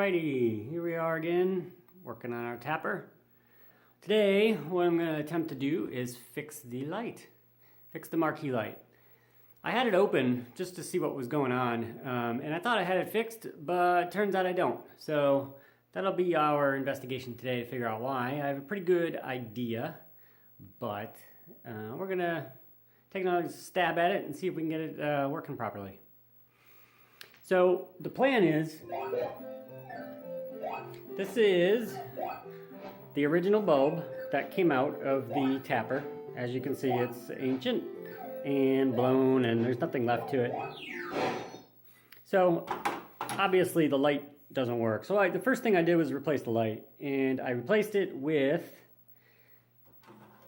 Alrighty, here we are again, working on our tapper. Today, what I'm going to attempt to do is fix the light. Fix the marquee light. I had it open just to see what was going on, and I thought I had it fixed, but turns out I don't. So that'll be our investigation today to figure out why. I have a pretty good idea, but we're going to take another stab at it and see if we can get it working properly. So the plan is, this is the original bulb that came out of the tapper. As you can see, it's ancient and blown and there's nothing left to it. So obviously the light doesn't work. So the first thing I did was replace the light, and I replaced it with,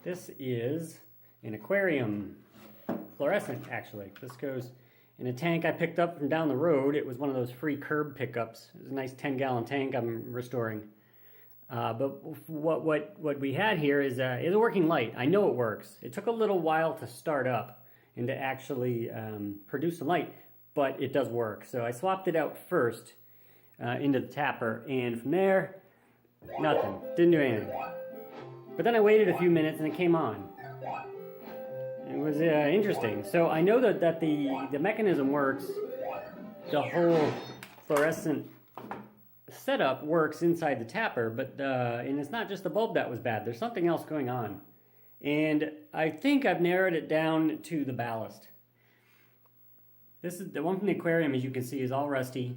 this is an aquarium, fluorescent actually. This goes in a tank I picked up from down the road. It was one of those free curb pickups. It was a nice 10-gallon tank I'm restoring. But what we had here is a working light. I know it works. It took a little while to start up and to actually produce some light, but it does work. So I swapped it out first into the tapper, and from there, nothing. Didn't do anything. But then I waited a few minutes and it came on. It was interesting. So I know that the mechanism works. The whole fluorescent setup works inside the tapper, but and it's not just the bulb that was bad. There's something else going on. And I think I've narrowed it down to the ballast. This is the one from the aquarium, as you can see, is all rusty.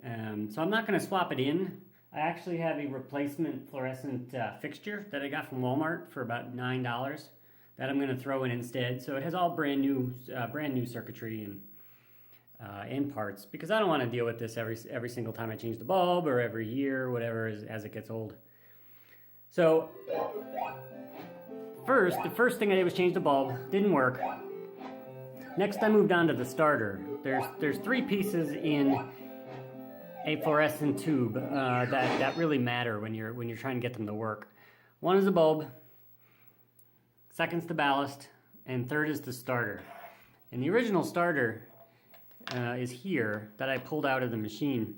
So I'm not going to swap it in. I actually have a replacement fluorescent fixture that I got from Walmart for about $9 that I'm going to throw in instead. So it has all brand new circuitry and parts, because I don't want to deal with this every single time I change the bulb, or every year, or whatever, as it gets old. So the first thing I did was change the bulb. Didn't work. Next I moved on to the starter. There's three pieces in a fluorescent tube that really matter when you're trying to get them to work. One is the bulb, second's the ballast, and third is the starter. And the original starter is here, that I pulled out of the machine.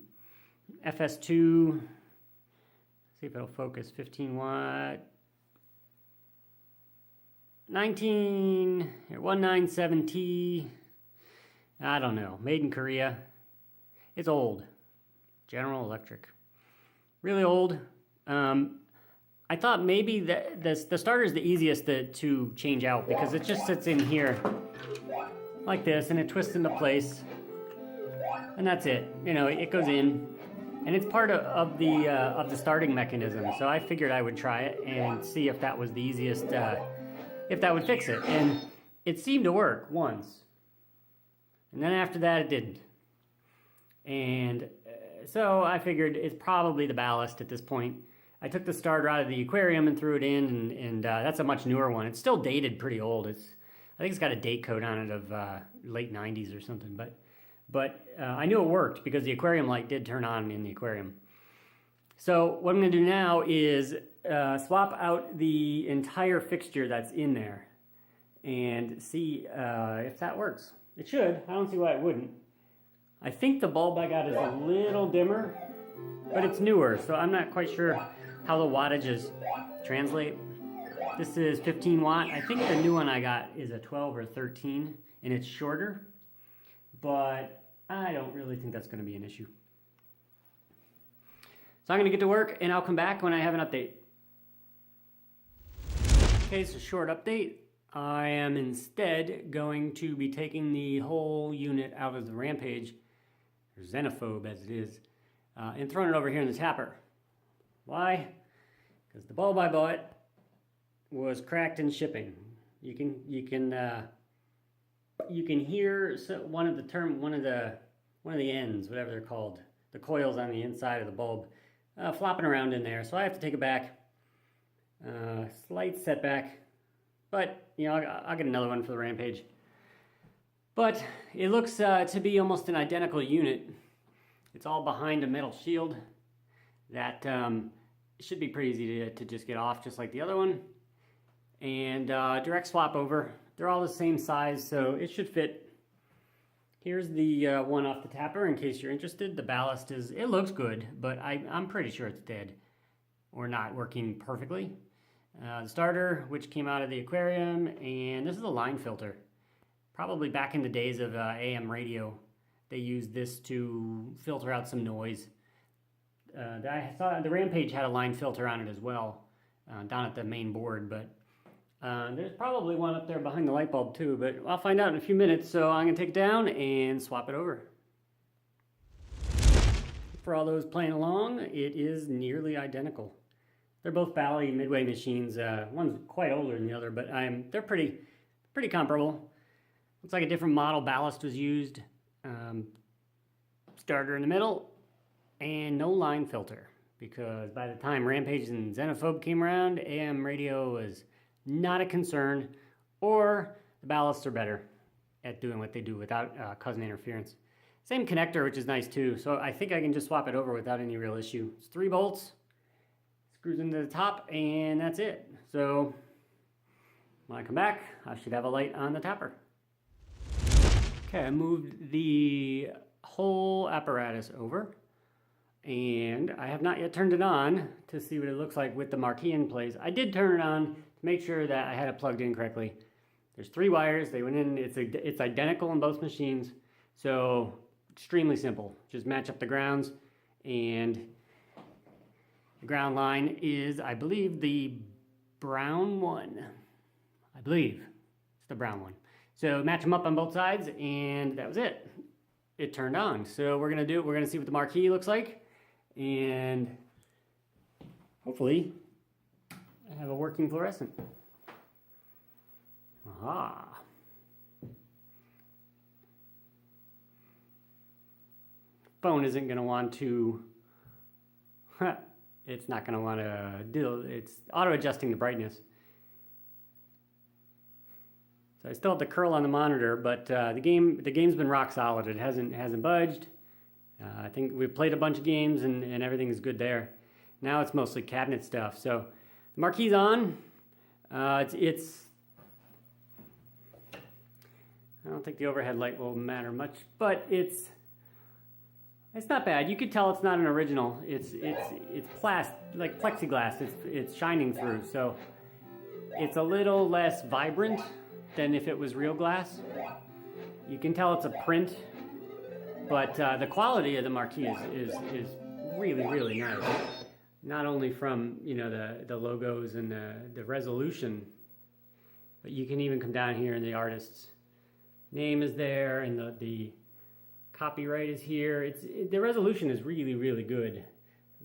FS2, see if it'll focus, 15 watt, 197T, I don't know, made in Korea. It's old. General Electric. Really old. I thought maybe the starter is the easiest to change out, because it just sits in here like this and it twists into place. And that's it. You know, it goes in, and it's part of the starting mechanism. So I figured I would try it and see if that was the easiest, if that would fix it. And it seemed to work once, and then after that it didn't. And so I figured it's probably the ballast at this point. I took the starter out of the aquarium and threw it in, and that's a much newer one. It's still dated, pretty old. I think it's got a date code on it of late 90s or something, but I knew it worked because the aquarium light did turn on in the aquarium. So what I'm going to do now is swap out the entire fixture that's in there and see if that works. It should. I don't see why it wouldn't. I think the bulb I got is a little dimmer, but it's newer, so I'm not quite sure how the wattages translate. This is 15 watt. I think the new one I got is a 12 or 13, and it's shorter, but I don't really think that's going to be an issue. So I'm going to get to work, and I'll come back when I have an update. Okay, so short update. I am instead going to be taking the whole unit out of the Rampage, or Xenophobe as it is, and throwing it over here in the tapper. Why? Because the bulb I bought was cracked in shipping. You can hear one of the ends, whatever they're called, the coils on the inside of the bulb, flopping around in there. So I have to take it back. Slight setback, but you know, I'll get another one for the Rampage. But it looks to be almost an identical unit. It's all behind a metal shield that should be pretty easy to just get off, just like the other one. And direct swap over. They're all the same size, so it should fit Here's the one off the tapper in case you're interested. The ballast it looks good, but I'm pretty sure it's dead or not working perfectly. The starter, which came out of the aquarium, and this is a line filter. Probably back in the days of AM radio, they used this to filter out some noise. I saw the Rampage had a line filter on it as well, down at the main board, but there's probably one up there behind the light bulb too, but I'll find out in a few minutes, so I'm going to take it down and swap it over. For all those playing along, it is nearly identical. They're both Bally Midway machines. One's quite older than the other, but they're pretty comparable. Looks like a different model ballast was used. Starter in the middle, and no line filter, because by the time Rampage and Xenophobe came around, AM radio was not a concern, or the ballasts are better at doing what they do without causing interference. Same connector, which is nice too, so I think I can just swap it over without any real issue. It's 3 bolts, screws into the top, and that's it. So when I come back, I should have a light on the tapper. Okay, I moved the whole apparatus over, and I have not yet turned it on to see what it looks like with the marquee in place. I did turn it on to make sure that I had it plugged in correctly. There's 3 wires, they went in, it's identical in both machines, so extremely simple. Just match up the grounds, and the ground line is, I believe, the brown one. I believe it's the brown one. So match them up on both sides, and that was it. It turned on. So we're gonna see what the marquee looks like, and hopefully I have a working fluorescent. Aha. Phone isn't gonna want to, it's not gonna want to do, it's auto adjusting the brightness. So I still have the curl on the monitor, but the game's been rock solid. It hasn't budged. I think we've played a bunch of games and everything's good there. Now it's mostly cabinet stuff. So the marquee's on. It's I don't think the overhead light will matter much, but it's not bad. You could tell it's not an original. It's like plexiglass. It's shining through, so it's a little less vibrant than if it was real glass. You can tell it's a print, but the quality of the marquee is really nice. Not only from the logos and the resolution, but you can even come down here and the artist's name is there, and the copyright is here. The resolution is really good.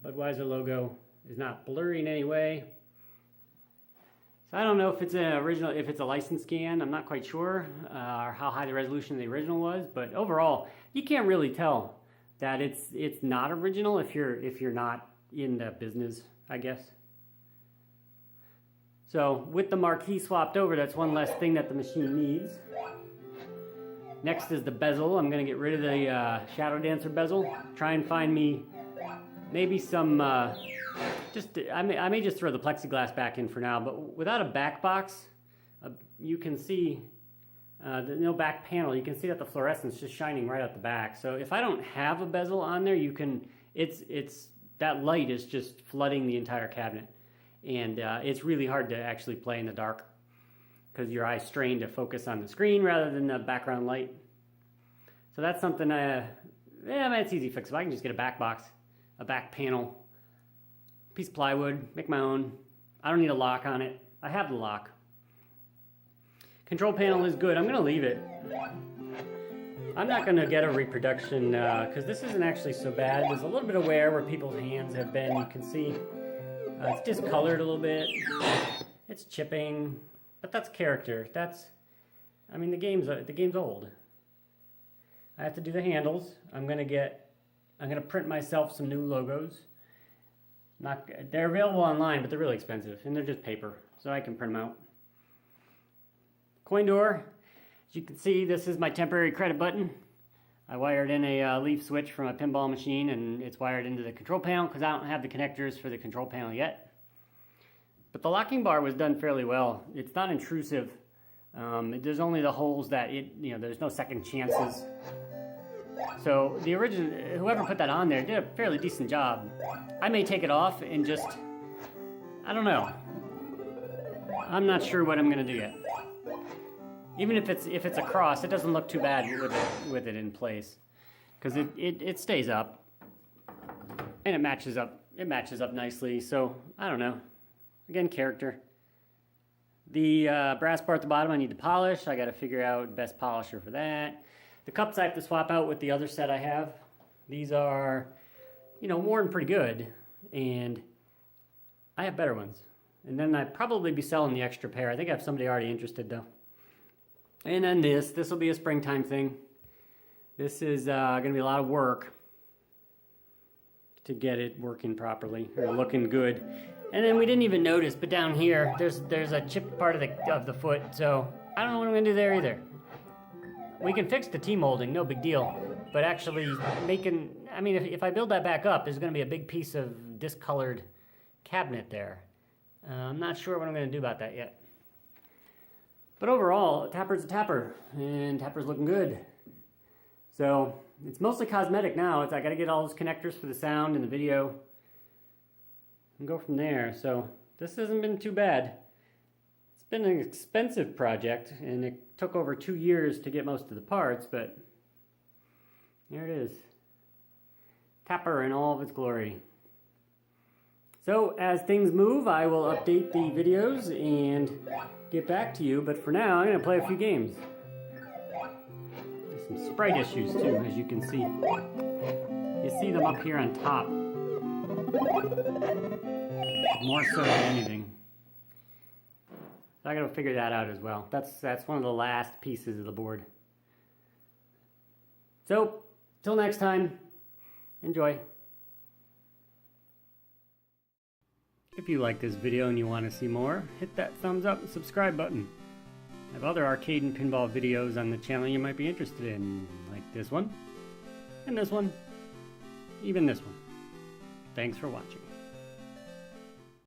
Budweiser logo is not blurry in any way. So I don't know if it's an original, if it's a license scan. I'm not quite sure, or how high the resolution of the original was. But overall, you can't really tell that it's not original if you're not in the business, I guess. So with the marquee swapped over, that's one less thing that the machine needs. Next is the bezel. I'm going to get rid of the Shadow Dancer bezel. Try and find me maybe some, I may just throw the plexiglass back in for now, but without a back box, you can see, no back panel, you can see that the fluorescence just shining right out the back. So if I don't have a bezel on there, you can, that light is just flooding the entire cabinet. And it's really hard to actually play in the dark, because your eyes strain to focus on the screen rather than the background light. So that's something, it's easy fixable. I can just get a back box, a back panel, piece of plywood, make my own. I don't need a lock on it. I have the lock. Control panel is good. I'm gonna leave it. I'm not gonna get a reproduction, because this isn't actually so bad. There's a little bit of wear where people's hands have been. You can see it's discolored a little bit. It's chipping. But that's character. The game's old. I have to do the handles. I'm gonna print myself some new logos. They're available online, but they're really expensive, and they're just paper, so I can print them out. Coin door. As you can see, this is my temporary credit button. I wired in a leaf switch from a pinball machine, and it's wired into the control panel because I don't have the connectors for the control panel yet. But the locking bar was done fairly well. It's not intrusive. There's only the holes that there's no second chances So the original, whoever put that on there did a fairly decent job. I may take it off and just, I don't know. I'm not sure what I'm gonna do yet. Even if it's a cross, it doesn't look too bad with it in place, because it stays up and it matches up. It matches up nicely. So I don't know. Again, character. The brass bar at the bottom I need to polish. I got to figure out best polisher for that. The cups I have to swap out with the other set I have. These are, you know, worn pretty good, and I have better ones. And then I'd probably be selling the extra pair. I think I have somebody already interested though. And then this will be a springtime thing. This is going to be a lot of work to get it working properly, or looking good. And then we didn't even notice, but down here, there's a chipped part of the foot, so I don't know what I'm going to do there either. We can fix the T-molding, no big deal. But actually making, I mean, if I build that back up, there's going to be a big piece of discolored cabinet there. I'm not sure what I'm going to do about that yet. But overall, Tapper's a Tapper, and Tapper's looking good. So it's mostly cosmetic now. I got to get all those connectors for the sound and the video, and go from there. So this hasn't been too bad. It's been an expensive project, and it took over 2 years to get most of the parts, but there it is. Tapper in all of its glory. So as things move, I will update the videos and get back to you, but for now I'm going to play a few games. There's some sprite issues too, as you can see. You see them up here on top. More so than anything. So I got to figure that out as well. That's one of the last pieces of the board. So, till next time, enjoy. If you like this video and you want to see more, hit that thumbs up and subscribe button. I have other arcade and pinball videos on the channel you might be interested in, like this one, and this one, even this one. Thanks for watching.